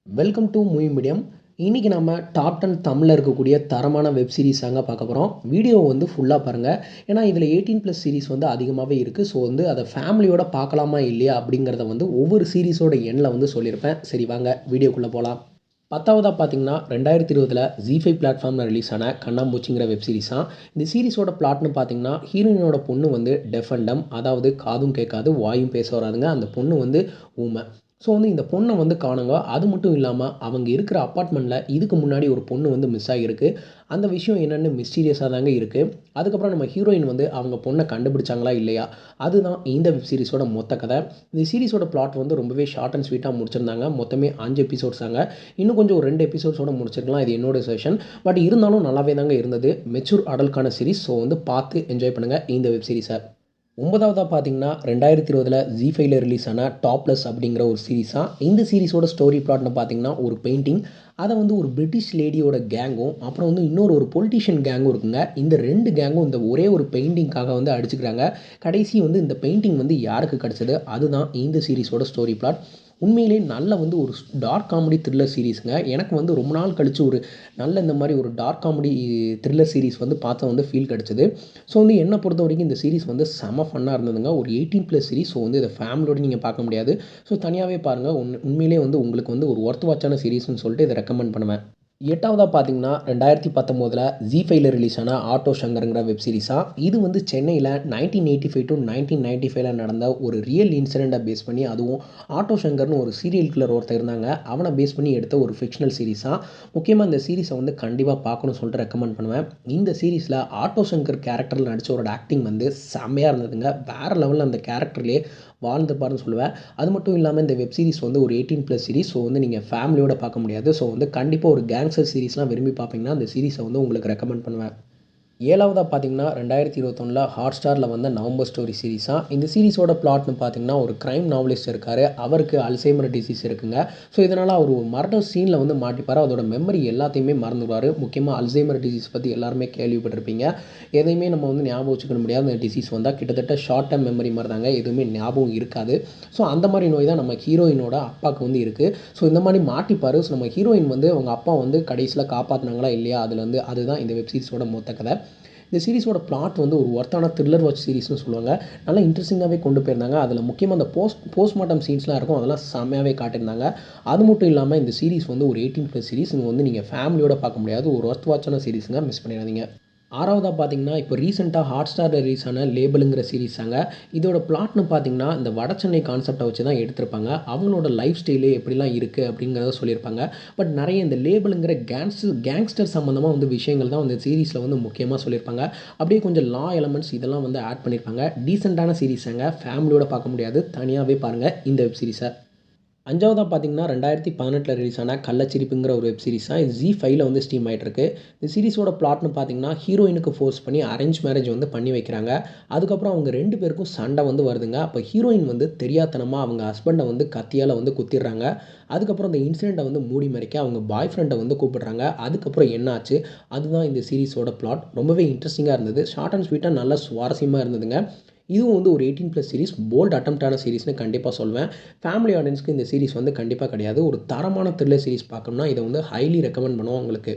Welcome to movie medium. இன்றைக்கி நம்ம top 10 தமிழில் இருக்கக்கூடிய தரமான வெப் சீரிஸ் தாங்க பார்க்க போகிறோம். வீடியோ வந்து ஃபுல்லாக பாருங்கள். ஏன்னா இதில் 18+ சீரிஸ் வந்து அதிகமாகவே இருக்குது. ஸோ வந்து அதை ஃபேமிலியோட பார்க்கலாமா இல்லையா அப்படிங்கிறத வந்து ஒவ்வொரு சீரிஸோட எண்ணில் வந்து சொல்லியிருப்பேன். சரி வாங்க வீடியோக்குள்ளே போகலாம். 10வதாக பார்த்தீங்கன்னா 2020 ஜி5 பிளாட்ஃபார்மில் ரிலீஸ் ஆன கண்ணாம்பூச்சிங்கிற வெப் சீரிஸ் தான். இந்த சீரிஸோட பிளாட்னு பார்த்தீங்கன்னா ஹீரோயினோட பொண்ணு வந்து டெஃப் அண்ட் டம், அதாவது காதும் கேட்காது வாயும் பேச வராதுங்க. அந்த பொண்ணு வந்து ஊமை. ஸோ வந்து இந்த பொண்ணை வந்து காணுங்க. அது மட்டும் இல்லாமல் அவங்க இருக்கிற அப்பார்ட்மெண்ட்டில் இதுக்கு முன்னாடி ஒரு பொண்ணு வந்து மிஸ் ஆகிருக்கு. அந்த விஷயம் என்னென்னு மிஸ்டீரியஸாக தாங்க இருக்குது. அதுக்கப்புறம் நம்ம ஹீரோயின் வந்து அவங்க பொண்ணை கண்டுபிடிச்சாங்களா இல்லையா, அதுதான் இந்த வெப் சீரிஸோட மொத்த கதை. இந்த சீரிஸோட பிளாட் வந்து ரொம்பவே ஷார்ட் அண்ட் ஸ்வீட்டாக முடிச்சிருந்தாங்க. மொத்தமே 5 எபிசோட்ஸ் தாங்க. இன்னும் கொஞ்சம் ஒரு 2 எபிசோட்ஸோட முடிச்சிருக்கலாம். இது என்னோட செஷன். பட் இருந்தாலும் நல்லாவே தாங்க இருந்தது. Mature அடல்ட்கான series. ஸோ வந்து பார்த்து என்ஜாய் பண்ணுங்கள் இந்த வெப் சீரிஸை. 9வதாக பார்த்தீங்கன்னா 2020 ஜி5ல ரிலீஸ் ஆன டாப்லெஸ் அப்படிங்கிற ஒரு சீரிஸ் தான். இந்த சீரிஸோட ஸ்டோரி பிளாட்னு பார்த்தீங்கன்னா ஒரு பெயிண்டிங், அதை வந்து ஒரு பிரிட்டிஷ் லேடியோட கேங்கும் அப்புறம் வந்து ஒரு பொலிட்டீஷியன் கேங்கும் இருக்குங்க. இந்த 2 கேங்கும் இந்த ஒரே ஒரு பெயிண்டிங்காக வந்து அடிச்சுக்கிறாங்க. கடைசி வந்து இந்த பெயிண்டிங் வந்து யாருக்கு கிடச்சது, அதுதான் இந்த சீரிஸோட ஸ்டோரி பிளாட். உண்மையிலே நல்ல வந்து ஒரு டார்க் காமெடி த்ரில்லர் சீரிஸுங்க. எனக்கு வந்து ரொம்ப நாள் கழித்து ஒரு நல்ல இந்த மாதிரி ஒரு டார்க் காமெடி த்ரில்லர் சீரிஸ் வந்து பார்த்தா வந்து ஃபீல் கிடச்சிது. ஸோ வந்து என்னை பொறுத்த வரைக்கும் இந்த சீரிஸ் வந்து செம ஃபன்னாக இருந்ததுங்க. ஒரு 18+ சீரிஸ். ஸோ வந்து இதை ஃபேமிலியோடு நீங்கள் பார்க்க முடியாது. ஸோ தனியாகவே பாருங்கள். உண்மையிலே வந்து உங்களுக்கு வந்து ஒரு ஒர்த் வாட்சான சீரிஸ்னு சொல்லிட்டு இதை ரெக்கமெண்ட் பண்ணுவேன். 8வதாக பார்த்தீங்கன்னா 2019 ஜி5ல ரிலீஸ் ஆன ஆட்டோ ஷங்கருங்கிற வெப் சீரிஸாக. இது வந்து சென்னையில் 1985 டு 1995 நடந்த ஒரு ரியல் இன்சிடெண்ட்டை பேஸ் பண்ணி, அதுவும் ஆட்டோ ஷங்கர்னு ஒரு சீரியல் கில்லர் ஒருத்தர் இருந்தாங்க, அவனை பேஸ் பண்ணி எடுத்த ஒரு ஃபிக்ஷனல் சீரிஸாக. முக்கியமாக இந்த சீரிஸை வந்து கண்டிப்பாக பார்க்கணும்னு சொல்லிட்டு ரெக்கமெண்ட் பண்ணுவேன். இந்த சீரிஸில் ஆட்டோ ஷங்கர் கேரக்டரில் நடித்தவரோட ஆக்டிங் வந்து செம்மையாக இருந்ததுங்க. வேறு லெவலில் அந்த கேரக்டர்லேயே வாழ்ந்துப்பாருன்னு சொல்லுவேன். அது மட்டும் இல்லாமல் இந்த வெப் சீரிஸ் வந்து ஒரு 18+ சீரிஸ். ஸோ வந்து நீங்கள் ஃபேமிலியோட பார்க்க முடியாது. ஸோ வந்து கண்டிப்பாக ஒரு கேங்ஸ்டர் சீரிஸ்லாம் விரும்பி பார்ப்பீங்கன்னா அந்த சீரிஸை வந்து உங்களுக்கு ரெக்கமெண்ட் பண்ணுவேன். 7வதாக பார்த்தீங்கன்னா 2021 ஹாட்ஸ்டாரில் வந்த நவம்பர் ஸ்டோரி சீரிஸாக. இந்த சீரிஸோட பிளாட்னு பார்த்தீங்கன்னா ஒரு க்ரைம் நாவலிஸ்ட் இருக்கார். அவருக்கு அல்சைமர் டிசீஸ் இருக்குங்க. ஸோ இதனால் அவர் ஒரு மர்டர் சீனில் வந்து மாட்டிப்பார். அதோட மெமரி எல்லாத்தையுமே மறந்துடுவார். முக்கியமாக அல்சைமர் டிசீஸ் பற்றி எல்லாருமே கேள்விப்பட்டிருப்பீங்க. எதையுமே நம்ம வந்து ஞாபகம் வச்சுக்க முடியாது. அந்த டிசீஸ் வந்தால் கிட்டத்தட்ட ஷார்ட் டேர்ம் மெமரி மாதிரி தாங்க, எதுவுமே ஞாபகம் இருக்காது. ஸோ அந்த மாதிரி நோய் தான் நம்ம ஹீரோயினோட அப்பாவுக்கு வந்து இருக்குது. ஸோ இந்த மாதிரி மாட்டிப்பார். ஸோ நம்ம ஹீரோயின் வந்து அவங்க அப்பா வந்து கடைசியில் காப்பாற்றினாங்களா இல்லையா, அதுதான் இந்த வெப் சீரிஸோட மொத்த கதை. இந்த சீரிஸோட பிளாட் வந்து ஒரு ஒர்த்தான த்ரில்லர் வாட்ச் சீரிஸ்னு சொல்லுவாங்க. நல்லா இன்ட்ரெஸ்டிங்காகவே கொண்டு போயிருந்தாங்க. அதில் முக்கியமாக அந்த போஸ்ட்மார்ட்டம் சீன்ஸ்லாம் இருக்கும், அதெல்லாம் செம்மையாகவே காட்டியிருந்தாங்க. அது மட்டும் இல்லாமல் இந்த சீரிஸ் வந்து ஒரு 18+ சீரிஸ். இது வந்து நீங்கள் ஃபேமிலியோட பார்க்க முடியாது. ஒரு ஒர்த் வாட்சான சீரிஸுங்க, மிஸ் பண்ணிடாதீங்க. 6வதாக பார்த்தீங்கன்னா இப்போ ரீசெண்டாக ஹாட்ஸ்டாரில் ரிலீஸ் ஆன லேபிளுங்கிற சீரிஸ் தாங்க. இதோட பிளாட்னு பார்த்தீங்கன்னா இந்த வடச்சென்னை கான்செப்டை வச்சு தான் எடுத்திருப்பாங்க. அவங்களோட லைஃப் ஸ்டைலு எப்படிலாம் இருக்குது அப்படிங்கிறத சொல்லியிருப்பாங்க. பட் நிறைய இந்த லேபிளுங்கிற கேங்ஸ்டர் சம்மந்தமாக வந்து விஷயங்கள் தான் இந்த சீரிஸில் வந்து முக்கியமாக சொல்லியிருப்பாங்க. அப்படியே கொஞ்சம் லா எலமெண்ட்ஸ் இதெல்லாம் வந்து ஆட் பண்ணியிருப்பாங்க. டீசெண்டான சீரிஸாங்க, ஃபேமிலியோட பார்க்க முடியாது. தனியாகவே பாருங்கள் இந்த வெப் சீரிஸை. 5வதாக பார்த்தீங்கன்னா 2018 ரிலீஸ் ஆன கள்ளச்சிரிப்புங்கிற ஒரு வெப் சீரிஸ் தான். இது ஜி5ல வந்து ஸ்ட்ரீம் ஆகிட்டு இருக்கு. இந்த சீரிஸோட பிளாட்னு பார்த்தீங்கன்னா ஹீரோயினுக்கு ஃபோர்ஸ் பண்ணி அரேஞ்ச் மேரேஜ் வந்து பண்ணி வைக்கிறாங்க. அதுக்கப்புறம் அவங்க 2 பேருக்கும் சண்டை வந்து வருதுங்க. அப்போ ஹீரோயின் வந்து தெரியாத்தனமாக அவங்க ஹஸ்பண்டை வந்து கத்தியால் வந்து குத்திடுறாங்க. அதுக்கப்புறம் அந்த இன்சிடெண்ட்டை வந்து மூடி மறைக்க அவங்க பாய் ஃப்ரெண்டை வந்து கூப்பிடுறாங்க. அதுக்கப்புறம் என்ன ஆச்சு, அதுதான் இந்த சீரிஸோட பிளாட். ரொம்பவே இன்ட்ரெஸ்டிங்காக இருந்தது. ஷார்ட் அண்ட் ஸ்வீட்டாக நல்லா சுவாரஸ்யமாக இருந்ததுங்க. இதுவும் வந்து ஒரு 18+ சீரிஸ். போல்ட் அட்டம்ப்டான சீரிஸ்னு கண்டிப்பாக சொல்வேன். ஃபேமிலி ஆடியன்ஸ்க்கு இந்த சீரிஸ் வந்து கண்டிப்பாக கிடையாது. ஒரு தரமான த்ரில்லர் சீரிஸ் பார்க்கணும்னா இதை வந்து ஹைலி ரெக்கமெண்ட் பண்ணுவோம் உங்களுக்கு.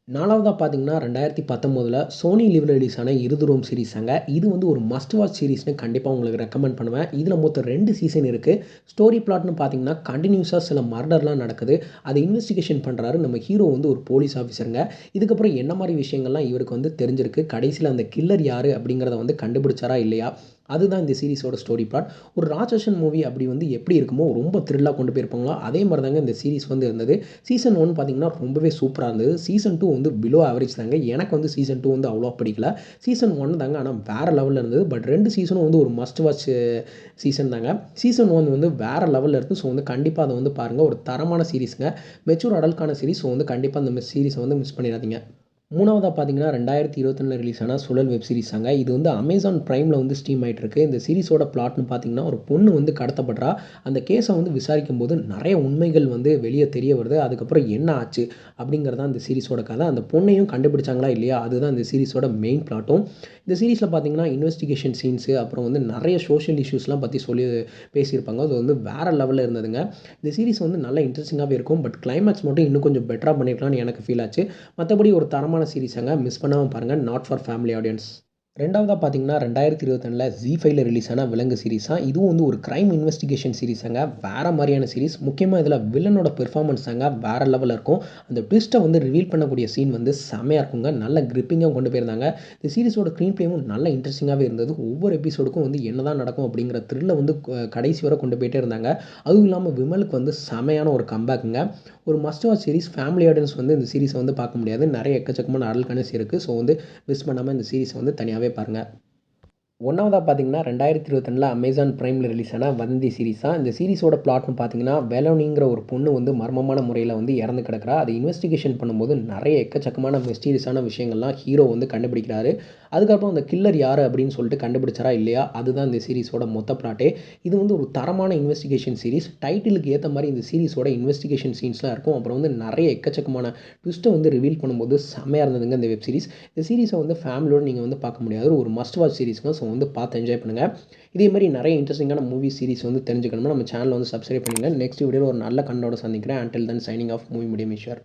4வதாக பார்த்தீங்கன்னா 2019 சோனி லிவ்ல ரிலீஸ் ஆன இருதுருவம் சீரிஸாங்க. இது வந்து ஒரு மஸ்ட் வாட்ச் சீரிஸ்னு கண்டிப்பாக உங்களுக்கு ரெக்கமெண்ட் பண்ணுவேன். இதில் மொத்தம் 2 சீசன் இருக்குது. ஸ்டோரி பிளாட்னு பார்த்தீங்கன்னா கண்டினியூஸாக சில மர்டர்லாம் நடக்குது. அதை இன்வெஸ்டிகேஷன் பண்ணுறாரு நம்ம ஹீரோ வந்து ஒரு போலீஸ் ஆஃபீஸருங்க. இதுக்கப்புறம் என்ன மாதிரி விஷயங்கள்லாம் இவருக்கு வந்து தெரிஞ்சிருக்கு, கடைசியில் அந்த கில்லர் யார் அப்படிங்கிறத வந்து கண்டுபிடிச்சாரா இல்லையா, அதுதான் இந்த சீரிஸோட ஸ்டோரி பிளாட். ஒரு ராட்சசன் மூவி அப்படி வந்து எப்படி இருக்குமோ ரொம்ப த்ரில்லாக கொண்டு போயிருப்பாங்களோ அதே மாதிரி தாங்க இந்த சீரிஸ் வந்து இருந்தது. சீசன் 1 பார்த்தீங்கன்னா ரொம்பவே சூப்பராக இருந்தது. சீசன் 2 வந்து பிலோ ஆவரேஜ் தாங்க. எனக்கு வந்து சீசன் 2 வந்து அவ்வளோ பிடிக்கல. சீசன் 1 தாங்க ஆனால் வேறு லெவலில் இருந்தது. பட் 2 சீசனும் வந்து ஒரு மஸ்ட் வாட்ச் சீசன் தாங்க. சீசன் 1 வந்து வேறு லெவலில் இருக்குது. ஸோ வந்து கண்டிப்பாக அதை வந்து பாருங்கள். ஒரு தரமான சீரிஸுங்க, மெச்சூர் அடல்ட்கான சீரிஸ். ஸோ வந்து கண்டிப்பாக அந்த சீரிஸை வந்து மிஸ் பண்ணிடாதீங்க. 3வதாக பார்த்தீங்கன்னா 2021 ரிலீஸ் ஆன சுழல் வெப் சீரிஸாங்க. இது வந்து அமேசான் பிரைமில் வந்து ஸ்ட்ரீம் ஆகிட்டு இருக்கு. இந்த சீரிஸோட பிளாட்னு பார்த்தீங்கன்னா ஒரு பொண்ணு வந்து கடத்தப்படுறா. அந்த கேஸை வந்து விசாரிக்கும் போது நிறைய உண்மைகள் வந்து வெளியே தெரிய வருது. அதுக்கப்புறம் என்ன ஆச்சு அப்படிங்கிறது தான் இந்த சீரிஸோட கதை. அந்த பொண்ணையும் கண்டுபிடிச்சாங்களா இல்லையா, அதுதான் இந்த சீரிஸோட மெயின் பிளாட்டும். இந்த சீரிஸில் பார்த்தீங்கன்னா இன்வெஸ்டிகேஷன் சீன்ஸு அப்புறம் வந்து நிறைய சோஷியல் இஷ்யூஸ்லாம் பற்றி சொல்லி பேசியிருப்பாங்க. அது வந்து வேறு லெவலில் இருந்ததுங்க. இந்த சீரிஸ் வந்து நல்லா இன்ட்ரெஸ்டிங்காகவே இருக்கும். பட் கிளைமேக்ஸ் மட்டும் இன்னும் கொஞ்சம் பெட்டராக பண்ணியிருக்கலாம்னு எனக்கு ஃபீல் ஆச்சு. மற்றபடி ஒரு தரமான சீரிஸாங்க, மிஸ் பண்ணாமல் பாருங்கள். Not for family audience. 2வதா பார்த்தீங்கன்னா 2022ல ஜீ5ல ரிலீஸ் ஆன விலங்கு சீரிஸ் தான். இதுவும் வந்து ஒரு கிரைம் இன்வெஸ்டிகேஷன் சீரிஸாங்க. வேறு மாதிரியான சீரிஸ். முக்கியமாக இதில் வில்லனோட பெர்ஃபார்மன்ஸ் தாங்க வேறு லெவலில் இருக்கும். அந்த ட்விஸ்ட்டை வந்து ரிவீல் பண்ணக்கூடிய சீன் வந்து செமையாக இருக்குங்க. நல்ல கிரிப்பிங்காக கொண்டு போயிருந்தாங்க. இந்த சீரிஸோட ஸ்க்ரீன் ப்ளேவும் நல்ல இன்ட்ரெஸ்டிங்காகவே இருந்தது. ஒவ்வொரு எபிசோடுக்கும் வந்து என்ன தான் நடக்கும் அப்படிங்கிற த்ரில்லை வந்து கடைசி வரை கொண்டு போயிட்டே இருந்தாங்க. அதுவும் இல்லாமல் விமலுக்கு வந்து செமையான ஒரு கம்பேக்குங்க. ஒரு must watch series. Family audience வந்து இந்த சீரிஸை வந்து பார்க்க முடியாது. நிறைய எக்கச்சக்கமான அடல் கனெக்ட்ஸ் இருக்குது. ஸோ வந்து மிஸ் பண்ணாமல் இந்த சீரிஸை வந்து தனியாகவே பாருங்கள். 1வதா பார்த்தீங்கன்னா 2022ல அமேசான் பிரைமில் ரிலீஸ் ஆன வதந்தி சீரிஸ் தான். இந்த சீரிஸோட பிளாட்னு பார்த்தீங்கன்னா வெலோனிங்கிற ஒரு பொண்ணு வந்து மர்மமான முறையில் வந்து இறந்து கிடக்கிறா. அதை இன்வெஸ்டிகேஷன் பண்ணும்போது நிறைய எக்கச்சக்கமான மிஸ்டீரியஸான விஷயங்கள்லாம் ஹீரோ வந்து கண்டுபிடிக்கிறாரு. அதுக்கப்புறம் அந்த கில்லர் யார் அப்படின்னு சொல்லிட்டு கண்டுபிடிச்சாரா இல்லையா, அதுதான் இந்த சீரிஸோட மொத்த பிளாட்டே. இது வந்து ஒரு தரமான இன்வெஸ்டிகேஷன் சீரிஸ். டைட்டிலுக்கு ஏற்ற மாதிரி இந்த சீரிஸோட இன்வெஸ்டிகேஷன் சீன்ஸ்லாம் இருக்கும். அப்புறம் வந்து நிறைய எக்கச்சக்கமான ட்விஸ்ட்டை வந்து ரிவீல் பண்ணும்போது செம்மையாக இருந்ததுங்க இந்த வெப் சீரிஸ். இந்த சீரிஸை வந்து ஃபேமிலியோடு நீங்கள் வந்து பார்க்க முடியாது. ஒரு மஸ்ட் வாட்ச் சீரிஸ்ங்க. ஸோ வந்து பார்த்து என்ஜாய் பண்ணுங்கள். இதே மாதிரி நிறைய இன்ட்ரெஸ்டிங்கான மூவி சீரிஸ் வந்து தெரிஞ்சுக்கணும்னா நம்ம சேனலை வந்து சப்ஸ்கிரைப் பண்ணுங்கள். நெக்ஸ்ட் வீடியோவில் ஒரு நல்ல கண்டோட சந்திக்கிறேன். Until then signing off movie medium Ishwar.